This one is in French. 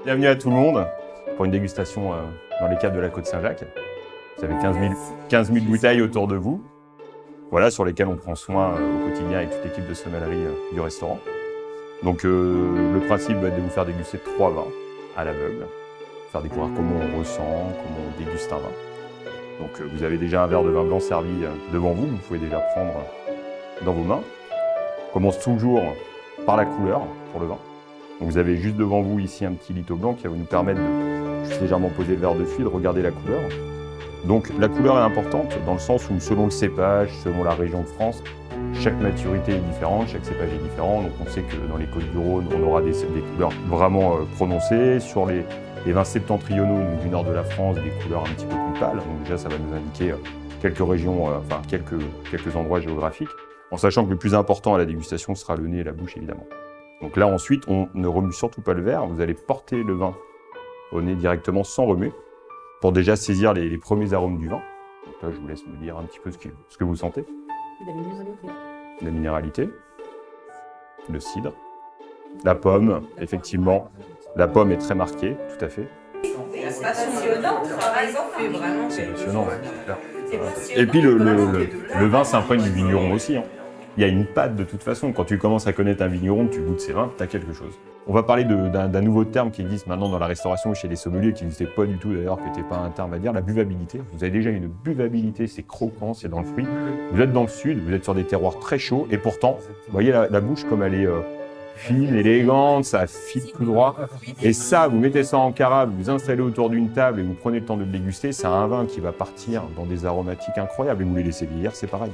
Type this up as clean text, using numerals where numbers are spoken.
Bienvenue à tout le monde pour une dégustation dans les caves de la Côte Saint-Jacques. Vous avez 15 000 bouteilles autour de vous, voilà, sur lesquelles on prend soin au quotidien avec toute l'équipe de sommellerie du restaurant. Donc le principe va être de vous faire déguster 3 vins à l'aveugle, faire découvrir comment on ressent, comment on déguste un vin. Donc vous avez déjà un verre de vin blanc servi devant vous, vous pouvez déjà prendre dans vos mains. On commence toujours par la couleur pour le vin. Donc vous avez juste devant vous ici un petit litho blanc qui va nous permettre de juste légèrement poser le verre dessus et de regarder la couleur. Donc la couleur est importante dans le sens où selon le cépage, selon la région de France, chaque maturité est différente, chaque cépage est différent. Donc on sait que dans les Côtes-du-Rhône, on aura des couleurs vraiment prononcées. Sur les vins septentrionaux, donc du nord de la France, des couleurs un petit peu plus pâles. Donc déjà ça va nous indiquer quelques régions, enfin quelques endroits géographiques. En sachant que le plus important à la dégustation sera le nez et la bouche évidemment. Donc là ensuite, on ne remue surtout pas le verre, vous allez porter le vin au nez directement sans remuer, pour déjà saisir les premiers arômes du vin. Donc là je vous laisse me dire un petit peu ce que vous sentez. La minéralité, le cidre, la pomme, effectivement, la pomme est très marquée, tout à fait. C'est passionnant, vraiment. C'est passionnant, ouais. Et puis le vin s'imprègne du vigneron aussi, hein. Il y a une patte de toute façon. Quand tu commences à connaître un vigneron, tu goûtes ses vins, tu as quelque chose. On va parler d'un nouveau terme qui existe maintenant dans la restauration et chez les sommeliers, qui n'existait pas du tout d'ailleurs, qui n'était pas un terme à dire, la buvabilité. Vous avez déjà une buvabilité, c'est croquant, c'est dans le fruit. Vous êtes dans le sud, vous êtes sur des terroirs très chauds, et pourtant, vous voyez la bouche comme elle est fine, élégante, ça file tout droit. Et ça, vous mettez ça en carafe, vous installez autour d'une table et vous prenez le temps de le déguster, c'est un vin qui va partir dans des aromatiques incroyables. Et vous les laissez vieillir, c'est pareil.